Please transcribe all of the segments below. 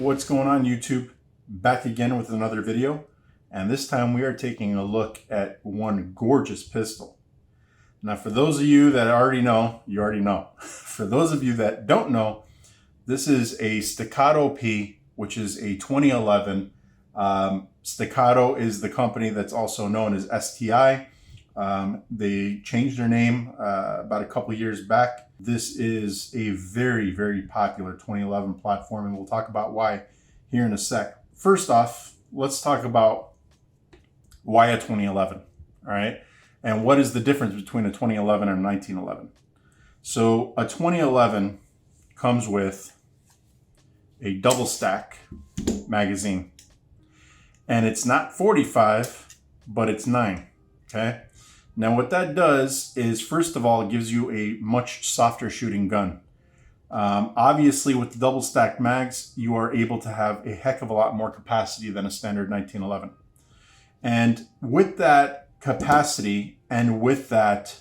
what's going on YouTube? Back again with another video, and this time we are taking a look at one gorgeous pistol. Now for those of you that already know, you already know. For those of you that don't know, this is a Staccato P, which is a 2011. Staccato is the company that's also known as STI. They changed their name about a couple years back. This is a very, very popular 2011 platform, and we'll talk about why here in a sec. First off, let's talk about why a 2011, all right? And what is the difference between a 2011 and a 1911? So a 2011 comes with a double stack magazine, and it's not 45, but it's 9, okay? Now what that does is, first of all, it gives you a much softer shooting gun. Obviously with the double stack mags, you are able to have a heck of a lot more capacity than a standard 1911. And with that capacity and with that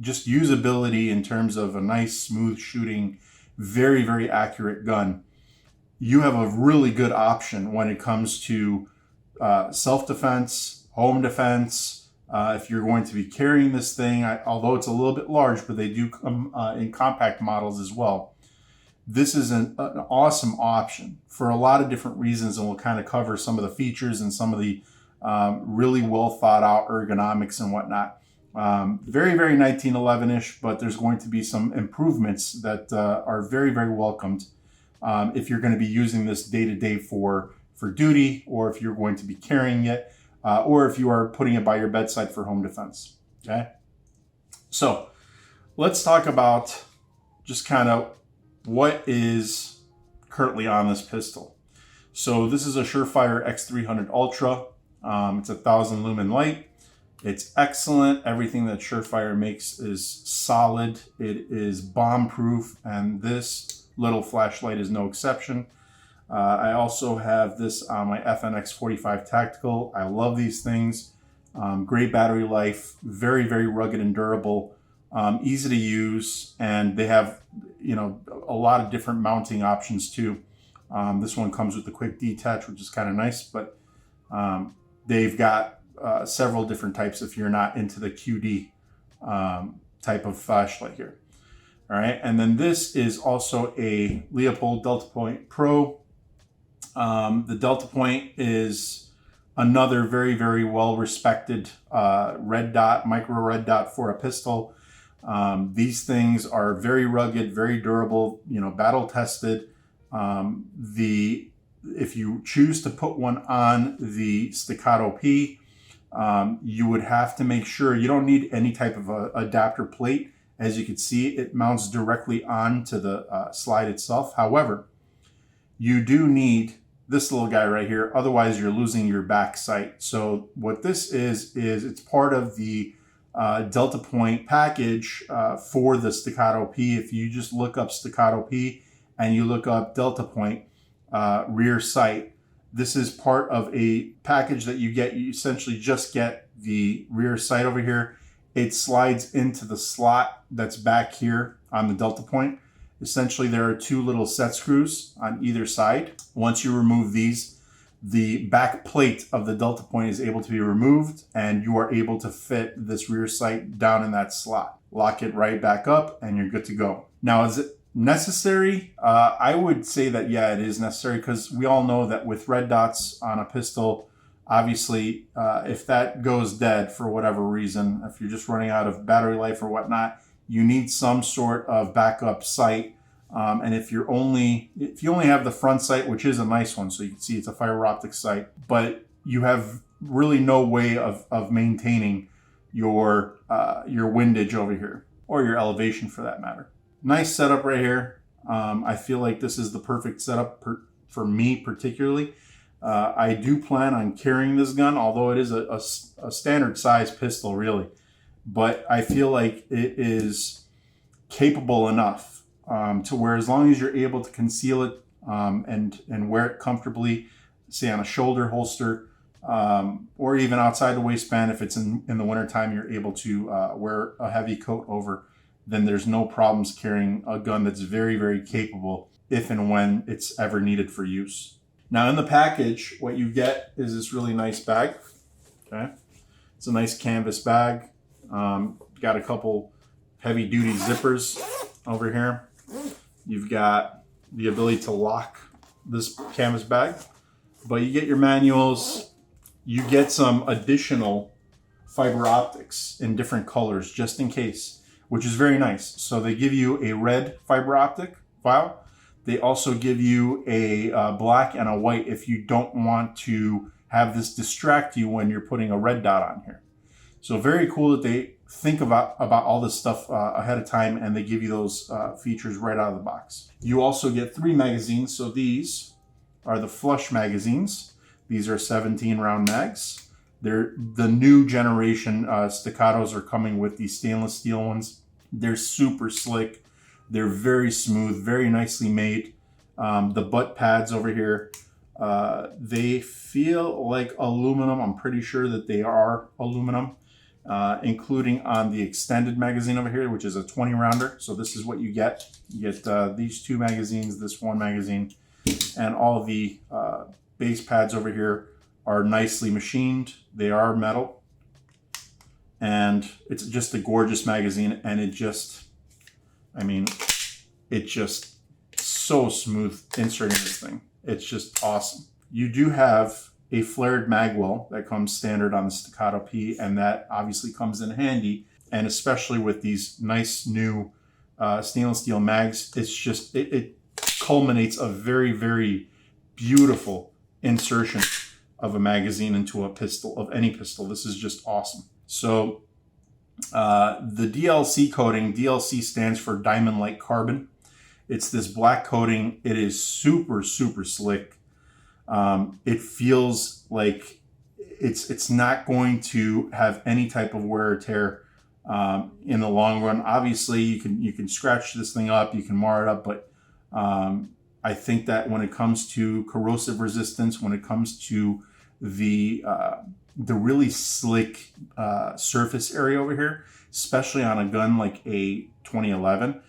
just usability in terms of a nice, smooth shooting, very, very accurate gun, you have a really good option when it comes to self-defense, home defense. If you're going to be carrying this thing, although it's a little bit large, but they do come in compact models as well. This is an awesome option for a lot of different reasons, and we'll kind of cover some of the features and some of the really well thought out ergonomics and whatnot. Very, very 1911-ish, but there's going to be some improvements that are very, very welcomed if you're going to be using this day to day for duty, or if you're going to be carrying it. Or if you are putting it by your bedside for home defense, okay? So let's talk about just kind of what is currently on this pistol. So this is a Surefire X300 Ultra. It's 1,000 lumen light. It's excellent. Everything that Surefire makes is solid. It is bomb proof, and this little flashlight is no exception. I also have this on my FNX 45 Tactical. I love these things. Great battery life, very, very rugged and durable, easy to use, and they have, you know, a lot of different mounting options too. This one comes with the quick detach, which is kind of nice, but they've got several different types if you're not into the QD type of flashlight here. All right, and then this is also a Leupold Deltapoint Pro. The Deltapoint is another very, very well-respected red dot, micro red dot for a pistol. These things are very rugged, very durable, you know, battle-tested. If you choose to put one on the Staccato P, you would have to make sure you don't need any type of adapter plate. As you can see, it mounts directly onto the slide itself. However, you do need this little guy right here, otherwise you're losing your back sight. So what this is it's part of the Deltapoint package for the Staccato P. If you just look up Staccato P and you look up Deltapoint rear sight, this is part of a package that you get. You essentially just get the rear sight over here. It slides into the slot that's back here on the Deltapoint. Essentially, there are two little set screws on either side. Once you remove these, the back plate of the Deltapoint is able to be removed, and you are able to fit this rear sight down in that slot. Lock it right back up, and you're good to go. Now, is it necessary? I would say that, yeah, it is necessary, because we all know that with red dots on a pistol, obviously, if that goes dead for whatever reason, if you're just running out of battery life or whatnot, you need some sort of backup sight. And if you only have the front sight, which is a nice one, so you can see it's a fiber optic sight, but you have really no way of maintaining your windage over here, or your elevation for that matter. Nice setup right here. I feel like this is the perfect setup for me particularly. I do plan on carrying this gun, although it is a standard size pistol really. But I feel like it is capable enough to where, as long as you're able to conceal it and wear it comfortably, say on a shoulder holster, or even outside the waistband, if it's in the wintertime, you're able to wear a heavy coat over, then there's no problems carrying a gun that's very, very capable if and when it's ever needed for use. Now in the package, what you get is this really nice bag. Okay, it's a nice canvas bag. Got a couple heavy duty zippers over here. You've got the ability to lock this canvas bag, but you get your manuals. You get some additional fiber optics in different colors just in case, which is very nice. So they give you a red fiber optic file. They also give you a black and a white if you don't want to have this distract you when you're putting a red dot on here. So very cool that they think about all this stuff ahead of time, and they give you those features right out of the box. You also get 3 magazines. So these are the flush magazines. These are 17 round mags. They're the new generation Staccatos are coming with these stainless steel ones. They're super slick. They're very smooth, very nicely made. The butt pads over here, they feel like aluminum. I'm pretty sure that they are aluminum, including on the extended magazine over here, which is a 20 rounder. So this is what you get. You get these 2 magazines, this 1 magazine, and all the base pads over here are nicely machined. They are metal, and it's just a gorgeous magazine. And it just, I mean, it's just so smooth inserting this thing. It's just awesome. You do have a flared mag well that comes standard on the Staccato P, and that obviously comes in handy. And especially with these nice new stainless steel mags, it's just, it culminates a very, very beautiful insertion of a magazine into a pistol, of any pistol. This is just awesome. So the DLC coating, DLC stands for Diamond Like Carbon. It's this black coating. It is super, super slick. It feels like it's not going to have any type of wear or tear in the long run. Obviously, you can scratch this thing up, you can mar it up, but I think that when it comes to corrosive resistance, when it comes to the really slick surface area over here, especially on a gun like a 2011,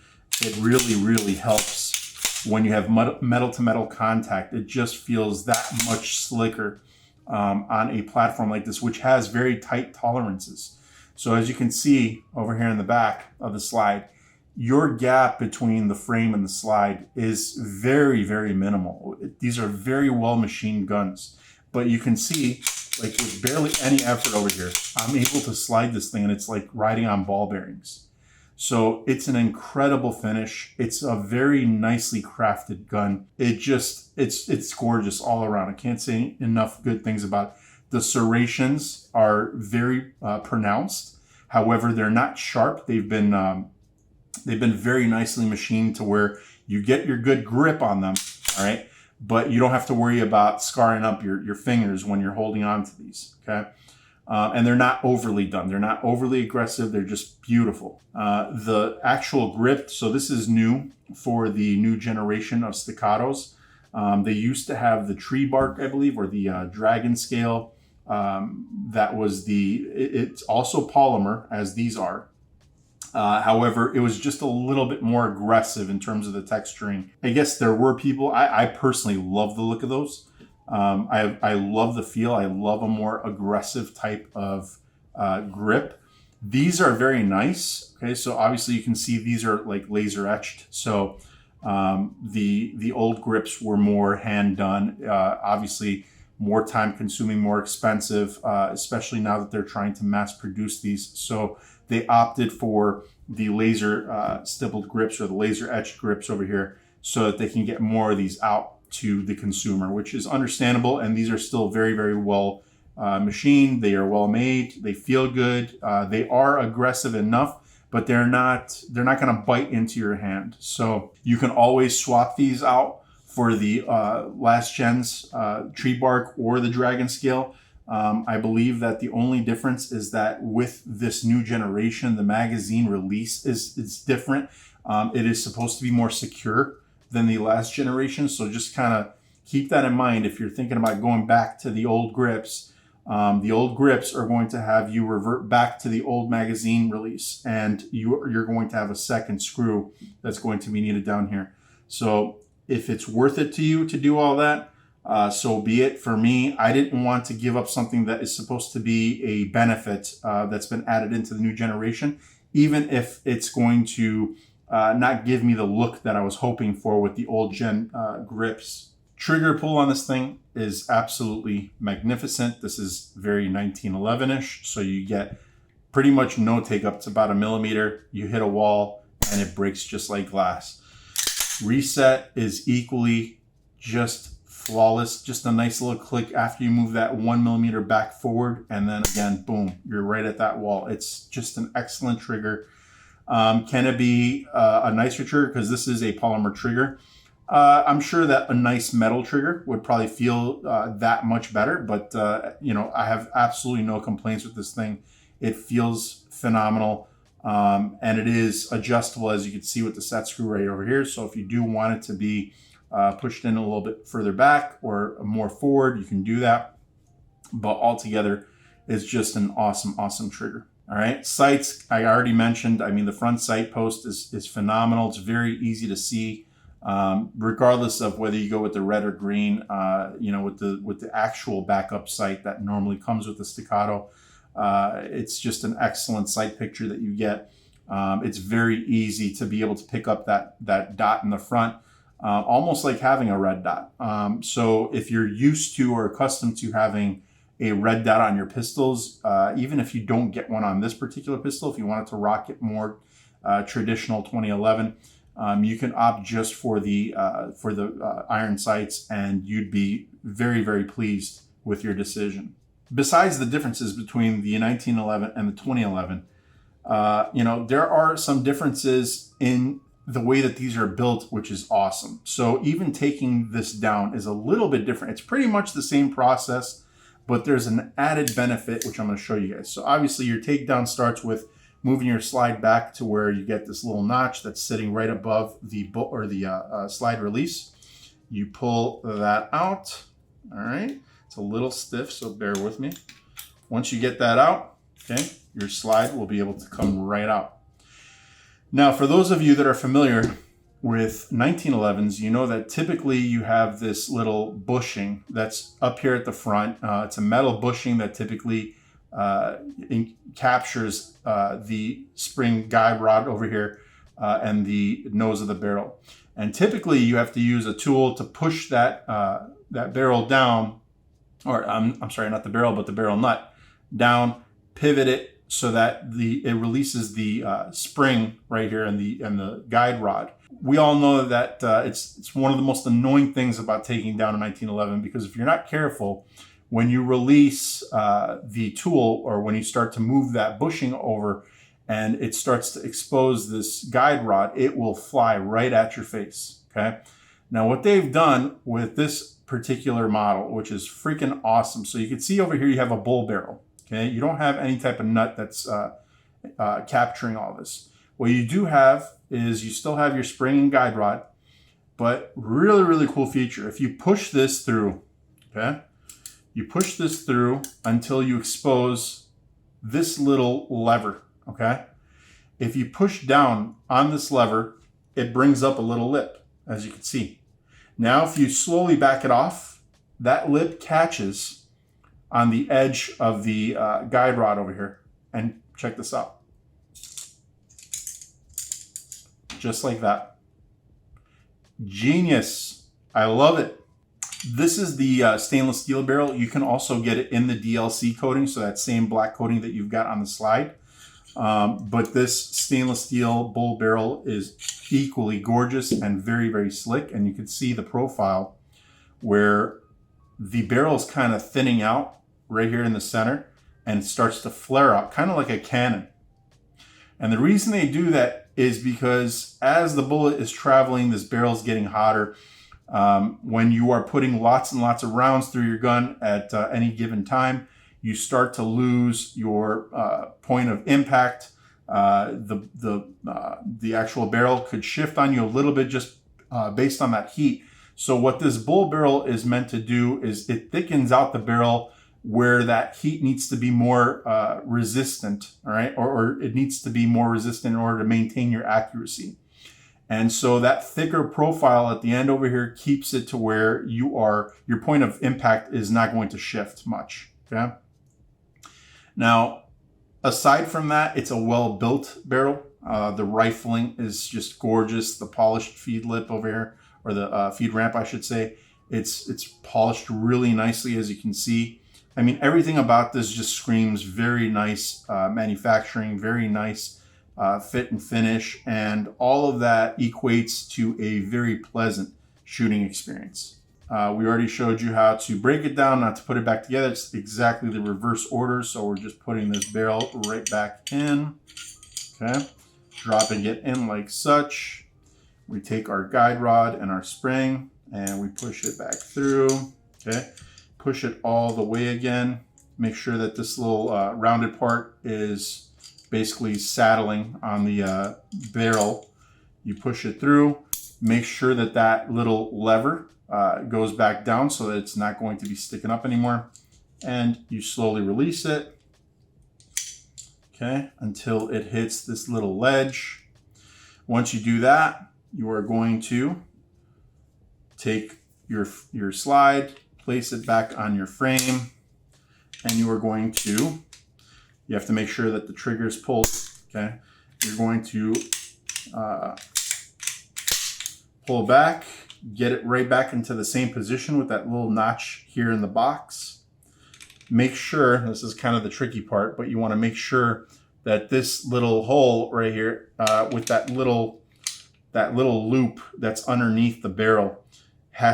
it really, really helps when you have metal to metal contact. It just feels that much slicker on a platform like this, which has very tight tolerances. So as you can see over here in the back of the slide, your gap between the frame and the slide is very, very minimal. These are very well machined guns, but you can see, like, with barely any effort over here, I'm able to slide this thing and it's like riding on ball bearings. So it's an incredible finish. It's a very nicely crafted gun. It's gorgeous all around. I can't say enough good things about it. The serrations are very pronounced. However, they're not sharp. They've been very nicely machined to where you get your good grip on them, all right? But you don't have to worry about scarring up your fingers when you're holding on to these, okay? And they're not overly done. They're not overly aggressive. They're just beautiful. The actual grip, so this is new for the new generation of Staccatos. They used to have the tree bark, I believe, or the dragon scale. That was it's also polymer, as these are. However, it was just a little bit more aggressive in terms of the texturing. I guess there were people, I personally love the look of those. I love the feel. I love a more aggressive type of grip. These are very nice. Okay, so obviously you can see these are like laser etched. So the old grips were more hand done. Obviously more time consuming, more expensive, especially now that they're trying to mass produce these. So they opted for the laser stippled grips or the laser etched grips over here so that they can get more of these out to the consumer, which is understandable. And these are still very, very well machined. They are well made. They feel good. They are aggressive enough, but they're not going to bite into your hand. So you can always swap these out for the last gen's tree bark or the dragon scale. I believe that the only difference is that with this new generation, the magazine release is different. It is supposed to be more secure than the last generation. So just kind of keep that in mind if you're thinking about going back to the old grips. The old grips are going to have you revert back to the old magazine release, and you're going to have a second screw that's going to be needed down here. So if it's worth it to you to do all that, so be it. For me, I didn't want to give up something that is supposed to be a benefit that's been added into the new generation, even if it's going to not give me the look that I was hoping for with the old gen grips. Trigger pull on this thing is absolutely magnificent. This is very 1911-ish, so you get pretty much no take up. It's about 1 millimeter. You hit a wall and it breaks just like glass. Reset is equally just flawless. Just a nice little click after you move that 1 millimeter back forward, and then again, boom, you're right at that wall. It's just an excellent trigger. Can it be a nicer trigger? Because this is a polymer trigger. I'm sure that a nice metal trigger would probably feel that much better, but you know, I have absolutely no complaints with this thing. It feels phenomenal, and it is adjustable, as you can see with the set screw right over here. So if you do want it to be pushed in a little bit further back or more forward, you can do that. But altogether, it's just an awesome, awesome trigger. All right, sights, I already mentioned. I mean, the front sight post is phenomenal. It's very easy to see, regardless of whether you go with the red or green. You know, with the actual backup sight that normally comes with the Staccato. It's just an excellent sight picture that you get. It's very easy to be able to pick up that dot in the front, almost like having a red dot. So if you're used to or accustomed to having a red dot on your pistols, even if you don't get one on this particular pistol, if you wanted to rock it more traditional 2011, you can opt just for the iron sights, and you'd be very, very pleased with your decision. Besides the differences between the 1911 and the 2011, you know, there are some differences in the way that these are built, which is awesome. So even taking this down is a little bit different. It's pretty much the same process, but there's an added benefit, which I'm going to show you guys. So obviously your takedown starts with moving your slide back to where you get this little notch that's sitting right above the slide release. You pull that out. All right. It's a little stiff, so bear with me. Once you get that out, okay, your slide will be able to come right out. Now, for those of you that are familiar with 1911s, you know that typically you have this little bushing that's up here at the front. It's a metal bushing that typically captures the spring guide rod over here and the nose of the barrel. And typically you have to use a tool to push that barrel down, or I'm sorry, not the barrel, but the barrel nut down, pivot it so that it releases the spring right here and the guide rod. We all know that it's one of the most annoying things about taking down a 1911, because if you're not careful, when you release the tool, or when you start to move that bushing over and it starts to expose this guide rod, it will fly right at your face, okay? Now what they've done with this particular model, which is freaking awesome. So you can see over here you have a bull barrel, okay? You don't have any type of nut that's capturing all this. What you do have is you still have your spring and guide rod, but really, really cool feature. If you push this through, okay? You push this through until you expose this little lever, okay? If you push down on this lever, it brings up a little lip, as you can see. Now, if you slowly back it off, that lip catches on the edge of the guide rod over here. And check this out. Just like that. Genius. I love it. This is the stainless steel barrel. You can also get it in the DLC coating, so that same black coating that you've got on the slide. But this stainless steel bull barrel is equally gorgeous and very, very slick. And you can see the profile where the barrel is kind of thinning out right here in the center, and it starts to flare out, kind of like a cannon. And the reason they do that is because as the bullet is traveling, this barrel is getting hotter. When you are putting lots and lots of rounds through your gun at any given time, you start to lose your point of impact. The actual barrel could shift on you a little bit just based on that heat. So what this bull barrel is meant to do is it thickens out the barrel where that heat needs to be more resistant, all right? Or it needs to be more resistant in order to maintain your accuracy. And so that thicker profile at the end over here keeps it to where your point of impact is not going to shift much, okay? Now, aside from that, it's a well-built barrel. The rifling is just gorgeous. The polished feed lip over here, or the feed ramp, I should say, it's polished really nicely, as you can see. I mean, everything about this just screams very nice manufacturing, very nice fit and finish, and all of that equates to a very pleasant shooting experience. We already showed you how to break it down, not to put it back together. It's exactly the reverse order, so we're just putting this barrel right back in, okay? Dropping it in like such. We take our guide rod and our spring, and we push it back through, okay? Push it all the way again. Make sure that this little rounded part is basically saddling on the barrel. You push it through. Make sure that that little lever goes back down so that it's not going to be sticking up anymore. And you slowly release it, okay, until it hits this little ledge. Once you do that, you are going to take your slide, place it back on your frame, and you are going to, you have to make sure that the trigger is pulled, okay? You're going to pull back, get it right back into the same position with that little notch here in the box. Make sure, this is kind of the tricky part, but you want to make sure that this little hole right here with that little loop that's underneath the barrel you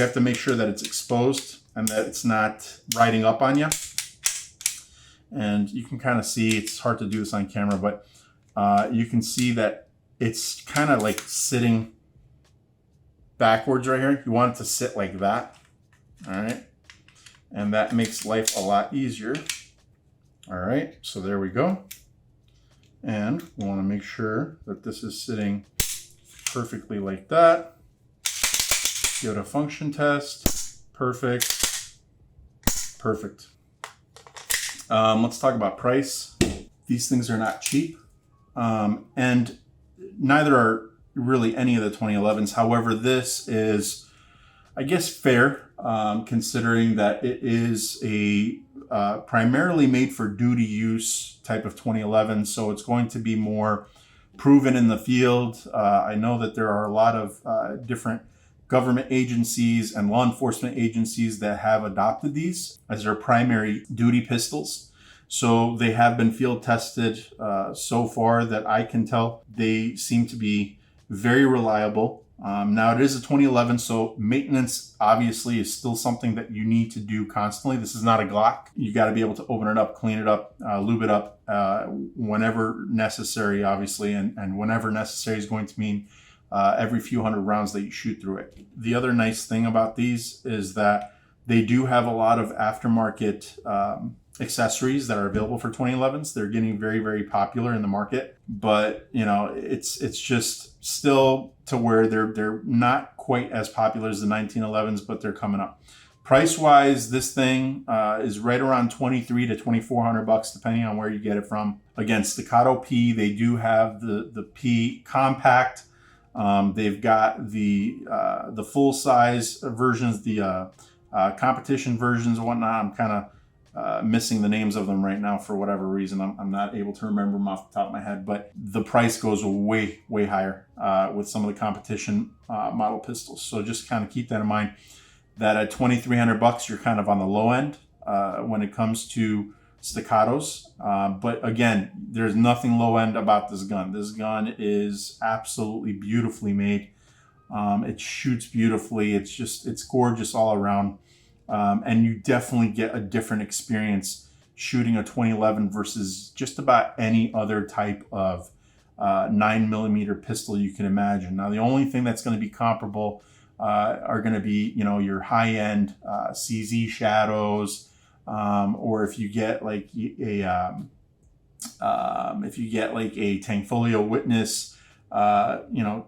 have to make sure that it's exposed and that it's not riding up on you. And you can kind of see, it's hard to do this on camera, but you can see that it's kind of like sitting backwards right here. You want it to sit like that, all right? And that makes life a lot easier. All right, so there we go. And we want to make sure that this is sitting perfectly like that. Give it a function test. Perfect. Perfect. Let's talk about price. These things are not cheap, and neither are really any of the 2011s. However, this is, I guess, fair, considering that it is a primarily made for duty use type of 2011, so it's going to be more proven in the field. I know that there are a lot of different government agencies and law enforcement agencies that have adopted these as their primary duty pistols. So they have been field tested so far that I can tell. They seem to be very reliable. Now it is a 2011, so maintenance obviously is still something that you need to do constantly. This is not a Glock. You got to be able to open it up, clean it up, lube it up whenever necessary, obviously, and whenever necessary is going to mean every few hundred rounds that you shoot through it. The other nice thing about these is that they do have a lot of aftermarket accessories that are available for 2011s. They're getting very, very popular in the market, but you know, it's just still to where they're not quite as popular as the 1911s, but they're coming up. Price wise, this thing is right around $2,300 to $2,400 depending on where you get it from. Again, Staccato P, they do have the P compact. They've got the full size versions, the competition versions and whatnot. I'm kind of missing the names of them right now for whatever reason. I'm not able to remember them off the top of my head, but the price goes way, way higher with some of the competition model pistols. So just kind of keep that in mind, that at $2,300, you're kind of on the low end when it comes to staccatos. But again, there's nothing low end about this gun. This gun is absolutely beautifully made. It shoots beautifully. It's gorgeous all around. And you definitely get a different experience shooting a 2011 versus just about any other type of 9mm pistol you can imagine. Now, the only thing that's going to be comparable are going to be, you know, your high-end CZ Shadows, or if you get like a Tanfolio Witness, you know,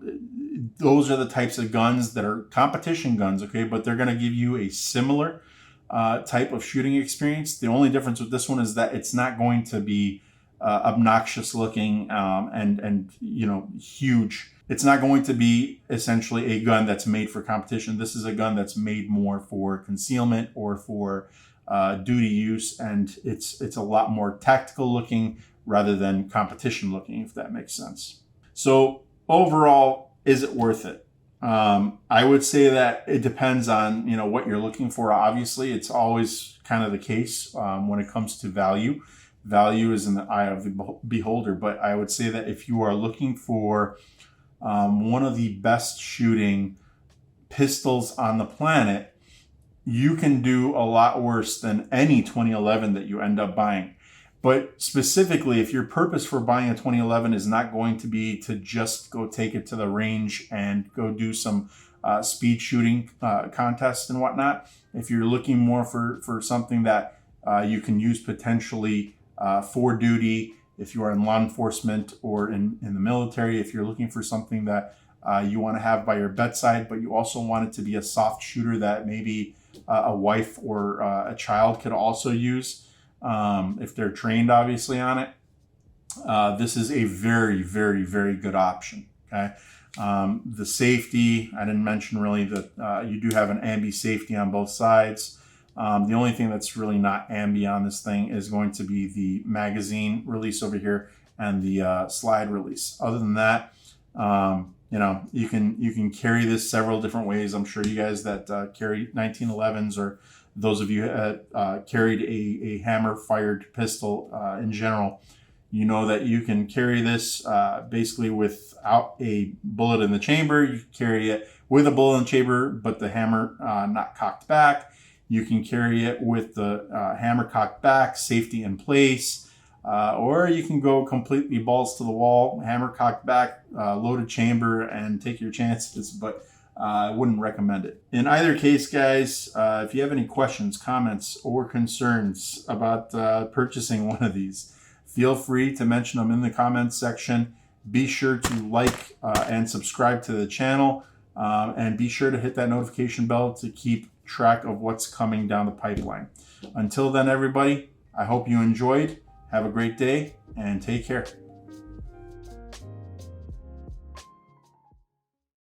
those are the types of guns that are competition guns, okay? But they're going to give you a similar type of shooting experience. The only difference with this one is that it's not going to be obnoxious looking and you know, huge. It's not going to be essentially a gun that's made for competition. This is a gun that's made more for concealment or for duty use, and it's a lot more tactical looking rather than competition looking, if that makes sense. So overall, is it worth it? I would say that it depends on, you know, what you're looking for. Obviously, it's always kind of the case when it comes to value. Value is in the eye of the beholder, but I would say that if you are looking for one of the best shooting pistols on the planet, you can do a lot worse than any 2011 that you end up buying. But specifically, if your purpose for buying a 2011 is not going to be to just go take it to the range and go do some speed shooting contests and whatnot, if you're looking more for something that you can use potentially for duty, if you are in law enforcement or in the military, if you're looking for something that you want to have by your bedside, but you also want it to be a soft shooter that maybe a wife or a child could also use, if they're trained obviously on it, this is a very, very, very good option. Okay. The safety, I didn't mention really that you do have an ambi safety on both sides. The only thing that's really not ambi on this thing is going to be the magazine release over here and the slide release. Other than that, you know, you can carry this several different ways. I'm sure you guys that carry 1911s, or those of you that carried a hammer fired pistol in general, you know that you can carry this basically without a bullet in the chamber. You can carry it with a bullet in the chamber, but the hammer not cocked back. You can carry it with the hammer cocked back, safety in place, or you can go completely balls to the wall, hammer cocked back, loaded chamber, and take your chances, but I wouldn't recommend it. In either case, guys, if you have any questions, comments, or concerns about purchasing one of these, feel free to mention them in the comments section. Be sure to like and subscribe to the channel, and be sure to hit that notification bell to keep track of what's coming down the pipeline. Until then, everybody, I hope you enjoyed. Have a great day and take care.